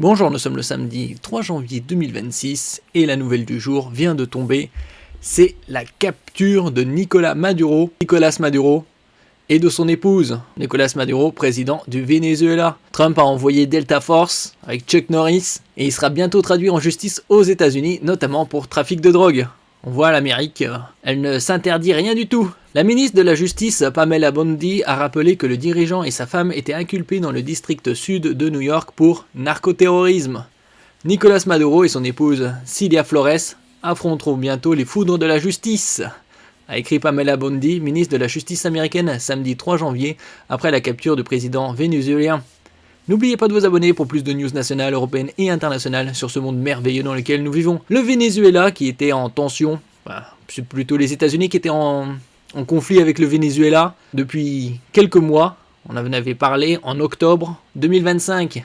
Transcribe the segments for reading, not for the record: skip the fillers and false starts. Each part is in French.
Bonjour, nous sommes le samedi 3 janvier 2026 et la nouvelle du jour vient de tomber. C'est la capture de Nicolás Maduro et de son épouse. Nicolás Maduro, président du Venezuela. Trump a envoyé Delta Force avec Chuck Norris et il sera bientôt traduit en justice aux États-Unis, notamment pour trafic de drogue. On voit l'Amérique, elle ne s'interdit rien du tout. La ministre de la Justice, Pamela Bondi, a rappelé que le dirigeant et sa femme étaient inculpés dans le district sud de New York pour narcoterrorisme. Nicolás Maduro et son épouse, Cilia Flores, affronteront bientôt les foudres de la justice, a écrit Pamela Bondi, ministre de la Justice américaine, samedi 3 janvier, après la capture du président vénézuélien. N'oubliez pas de vous abonner pour plus de news nationales, européennes et internationales sur ce monde merveilleux dans lequel nous vivons. Le Venezuela qui était en tension, c'est plutôt les États-Unis qui étaient en conflit avec le Venezuela depuis quelques mois. On en avait parlé en octobre 2025.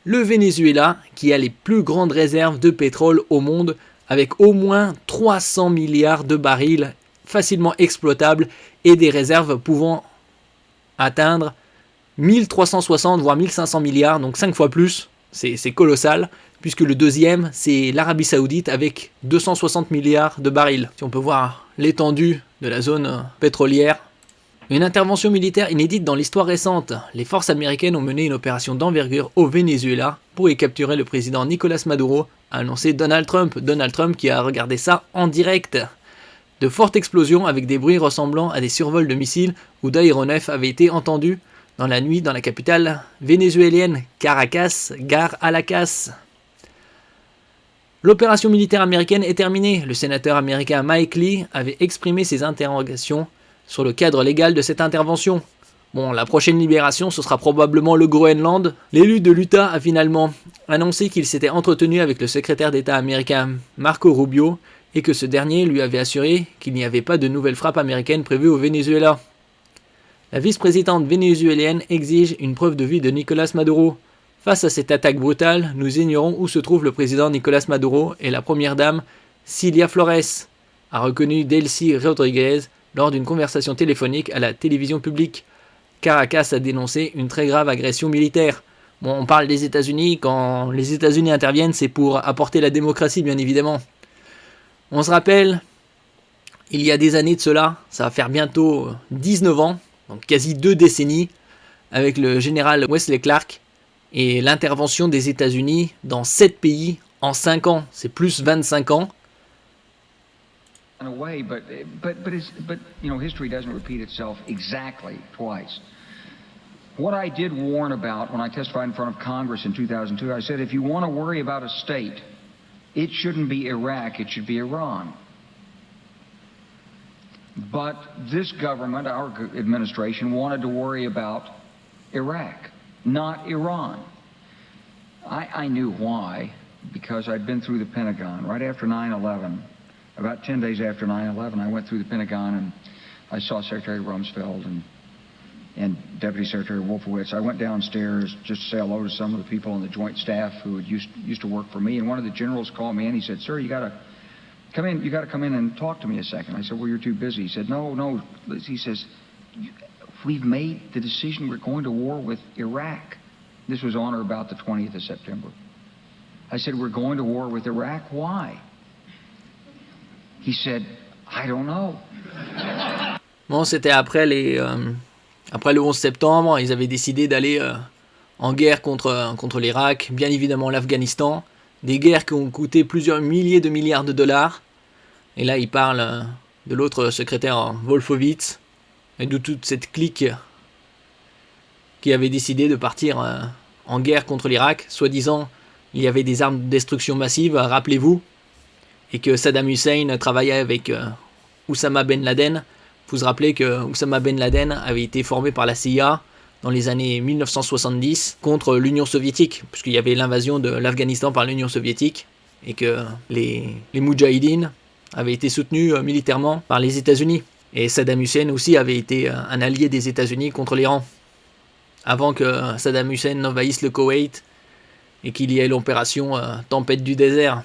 Le Venezuela qui a les plus grandes réserves de pétrole au monde avec au moins 300 milliards de barils facilement exploitables et des réserves pouvant atteindre 1360 voire 1500 milliards, donc 5 fois plus, c'est colossal, puisque le deuxième c'est l'Arabie Saoudite avec 260 milliards de barils. Si on peut voir l'étendue de la zone pétrolière. Une intervention militaire inédite dans l'histoire récente. Les forces américaines ont mené une opération d'envergure au Venezuela pour y capturer le président Nicolás Maduro, a annoncé Donald Trump. Donald Trump qui a regardé ça en direct. De fortes explosions avec des bruits ressemblant à des survols de missiles ou d'aéronefs avaient été entendus dans la nuit dans la capitale vénézuélienne, Caracas, gare à la casse. L'opération militaire américaine est terminée. Le sénateur américain Mike Lee avait exprimé ses interrogations sur le cadre légal de cette intervention. Bon, la prochaine libération, ce sera probablement le Groenland. L'élu de l'Utah a finalement annoncé qu'il s'était entretenu avec le secrétaire d'État américain Marco Rubio et que ce dernier lui avait assuré qu'il n'y avait pas de nouvelles frappes américaines prévues au Venezuela. La vice-présidente vénézuélienne exige une preuve de vie de Nicolás Maduro. Face à cette attaque brutale, nous ignorons où se trouve le président Nicolás Maduro et la première dame Cilia Flores, a reconnu Delcy Rodriguez lors d'une conversation téléphonique à la télévision publique. Caracas a dénoncé une très grave agression militaire. Bon, on parle des États-Unis, quand les États-Unis interviennent, c'est pour apporter la démocratie, bien évidemment. On se rappelle, il y a des années de cela, ça va faire bientôt 19 ans, donc quasi 2 décennies, avec le général Wesley Clark et l'intervention des États-Unis dans 7 pays en 5 ans, c'est plus 25 ans. In a way, but you know, history doesn't repeat itself exactly twice. What I did warn about when I testified in front of Congress in 2002, I said if you want to worry about a state, it shouldn't be Iraq, it should be Iran. But this government, our administration, wanted to worry about Iraq, not Iran. I knew why, because I'd been through the Pentagon right after 9/11. About 10 days after 9/11, I went through the Pentagon and I saw Secretary Rumsfeld and Deputy Secretary Wolfowitz. I went downstairs just to say hello to some of the people on the Joint Staff who had used to work for me. And one of the generals called me in. He said, "Sir, you got to come in. You got to come in and talk to me a second." I said, "Well, you're too busy." He said, "No." He says, "We've made the decision. We're going to war with Iraq." This was on or about the 20th of September. I said, "We're going to war with Iraq. Why?" He said, "I don't know." Bon, c'était après le 11 septembre, ils avaient décidé d'aller en guerre contre l'Irak, bien évidemment l'Afghanistan, des guerres qui ont coûté plusieurs milliers de milliards de dollars. Et là, il parle de l'autre secrétaire Wolfowitz et de toute cette clique qui avait décidé de partir en guerre contre l'Irak. Soi-disant, il y avait des armes de destruction massive, rappelez-vous, et que Saddam Hussein travaillait avec Oussama Ben Laden. Vous vous rappelez que Oussama Ben Laden avait été formé par la CIA dans les années 1970 contre l'Union soviétique, puisqu'il y avait l'invasion de l'Afghanistan par l'Union soviétique, et que les Moudjahidines avaient été soutenus militairement par les États-Unis. Et Saddam Hussein aussi avait été un allié des États-Unis contre l'Iran, avant que Saddam Hussein envahisse le Koweït et qu'il y ait l'opération Tempête du désert.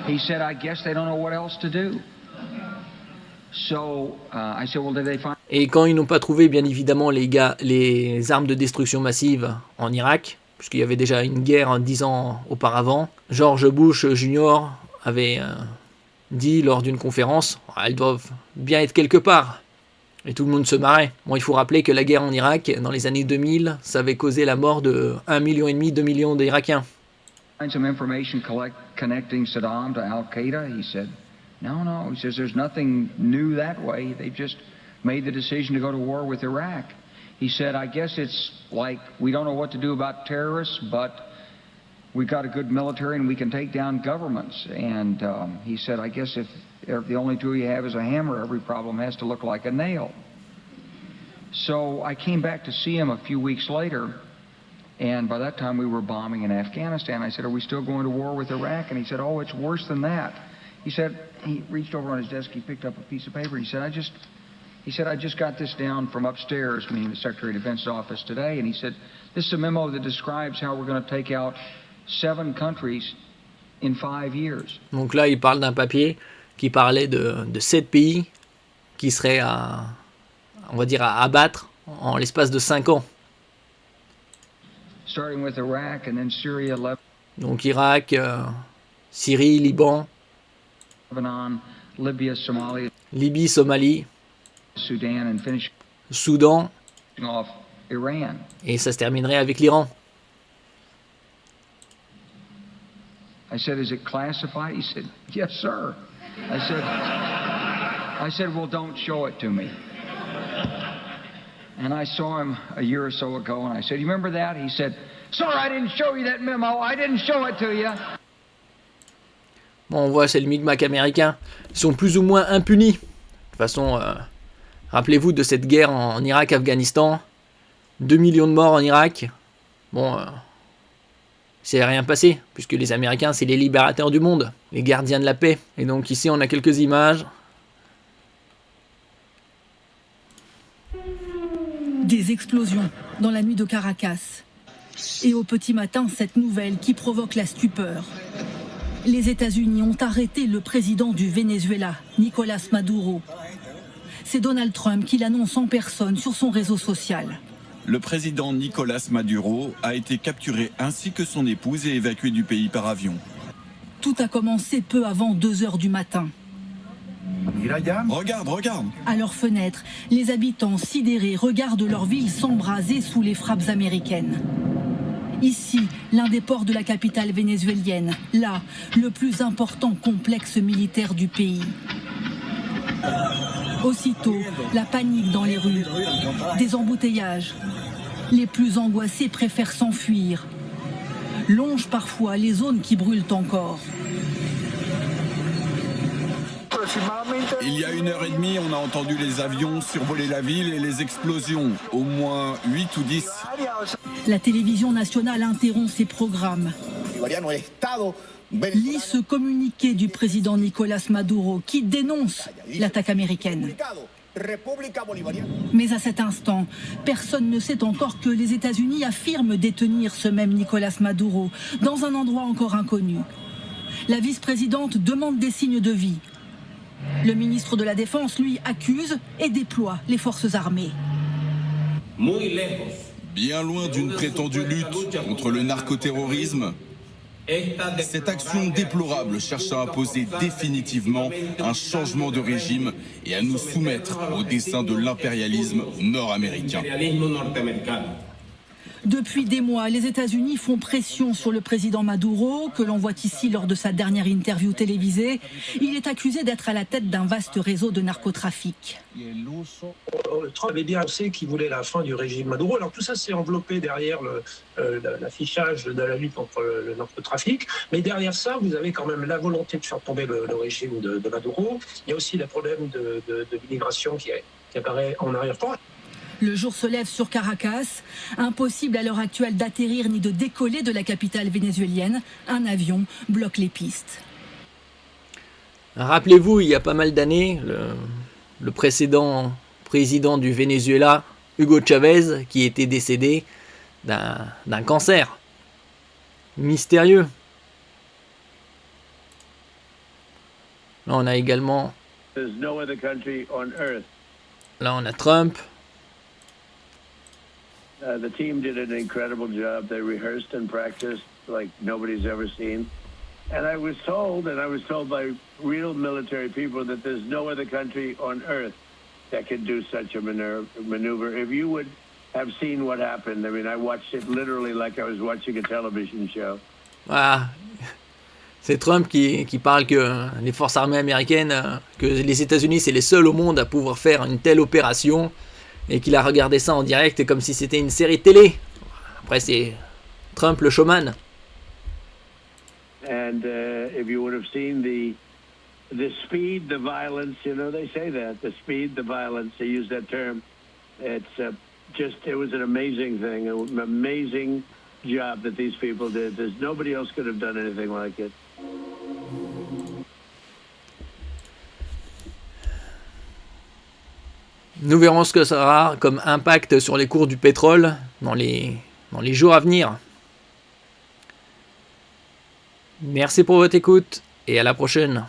He said, "I guess they don't know what else to do." So I said, "Well, did they find?" Et quand ils n'ont pas trouvé, bien évidemment, les armes de destruction massive en Irak, puisqu'il y avait déjà une guerre 10 ans auparavant. George Bush Jr. avait dit lors d'une conférence, elles doivent bien être quelque part. Et tout le monde se marrait. Bon, il faut rappeler que la guerre en Irak, dans les années 2000, ça avait causé la mort de 1,5 million, 2 millions d'Irakiens. Some information connecting Saddam to Al-Qaeda, he said, no, he says there's nothing new that way. They've just made the decision to go to war with Iraq. He said, I guess it's like we don't know what to do about terrorists, but we've got a good military and we can take down governments. And he said, I guess if the only tool you have is a hammer, every problem has to look like a nail. So I came back to see him a few weeks later, and by that time we were bombing in Afghanistan. I said, are we still going to war with Iraq? And he said, oh, it's worse than that. He said, he reached over on his desk, he picked up a piece of paper, he said, I just got this down from upstairs, meaning the Secretary of Defense's office today, and he said, this is a memo that describes how we're going to take out 7 countries in 5 years. Donc là, il parle d'un papier qui parlait de 7 pays qui seraient on va dire à abattre en l'espace de 5 ans. Starting with Iraq and then Syria, Donc Irak, Syrie, Liban, Lebanon, Libya, Somalia, Libye, Somalie, Sudan, and finishing Soudan, off Iran. et ça se terminerait avec l'Iran. I said, is it classified? He said, yes, sir. I said, well, don't show it to me. And I saw him a year or so ago, and I said, you remember that? He said, sir, I didn't show you that memo. I didn't show it to you. Bon, on voit, c'est le micmac américain. Ils sont plus ou moins impunis. De toute façon, rappelez-vous de cette guerre en Irak-Afghanistan. 2 millions de morts en Irak. Bon, c'est rien passé, puisque les Américains, c'est les libérateurs du monde, les gardiens de la paix. Et donc ici, on a quelques images. Des explosions dans la nuit de Caracas. Et au petit matin, cette nouvelle qui provoque la stupeur. Les États-Unis ont arrêté le président du Venezuela, Nicolás Maduro. C'est Donald Trump qui l'annonce en personne sur son réseau social. Le président Nicolás Maduro a été capturé ainsi que son épouse et évacué du pays par avion. Tout a commencé peu avant 2 heures du matin. Regarde. À leurs fenêtres, les habitants sidérés regardent leur ville s'embraser sous les frappes américaines. Ici, l'un des ports de la capitale vénézuélienne, là, le plus important complexe militaire du pays. Aussitôt, la panique dans les rues, des embouteillages. Les plus angoissés préfèrent s'enfuir. Longent parfois les zones qui brûlent encore. Il y a 1h30, on a entendu les avions survoler la ville et les explosions, au moins 8 ou 10. La télévision nationale interrompt ses programmes. Lit ce communiqué du président Nicolás Maduro qui dénonce l'attaque américaine. Mais à cet instant, personne ne sait encore que les États-Unis affirment détenir ce même Nicolás Maduro dans un endroit encore inconnu. La vice-présidente demande des signes de vie. Le ministre de la Défense, lui, accuse et déploie les forces armées. Bien loin d'une prétendue lutte contre le narcoterrorisme, cette action déplorable cherche à imposer définitivement un changement de régime et à nous soumettre au dessein de l'impérialisme nord-américain. Depuis des mois, les États-Unis font pression sur le président Maduro, que l'on voit ici lors de sa dernière interview télévisée. Il est accusé d'être à la tête d'un vaste réseau de narcotrafic. Trump avait bien annoncé qu'il voulait la fin du régime Maduro. Alors tout ça s'est enveloppé derrière l'affichage de la lutte contre le narcotrafic. Mais derrière ça, vous avez quand même la volonté de faire tomber le régime de Maduro. Il y a aussi le problème de l'immigration qui apparaît en arrière-plan. Le jour se lève sur Caracas. Impossible à l'heure actuelle d'atterrir ni de décoller de la capitale vénézuélienne. Un avion bloque les pistes. Rappelez-vous, il y a pas mal d'années, le précédent président du Venezuela, Hugo Chavez, qui était décédé d'un cancer mystérieux. Là, on a également... Là, on a Trump. The team did an incredible job. They rehearsed and practiced like nobody's ever seen. And I was told by real military people that there's no other country on earth that could do such a maneuver. If you would have seen what happened, I mean, I watched it literally like I was watching a television show. Voilà. C'est Trump qui parle que les forces armées américaines, que les États-Unis, c'est les seuls au monde à pouvoir faire une telle opération, et qu'il a regardé ça en direct comme si c'était une série télé. Après, c'est Trump le showman. And if you would have seen the speed, the violence, you know, they say that, the speed, the violence, they use that term. It's it was an amazing thing, an amazing job that these people did. There's nobody else could have done anything like it. Nous verrons ce que ça aura comme impact sur les cours du pétrole dans les jours à venir. Merci pour votre écoute et à la prochaine.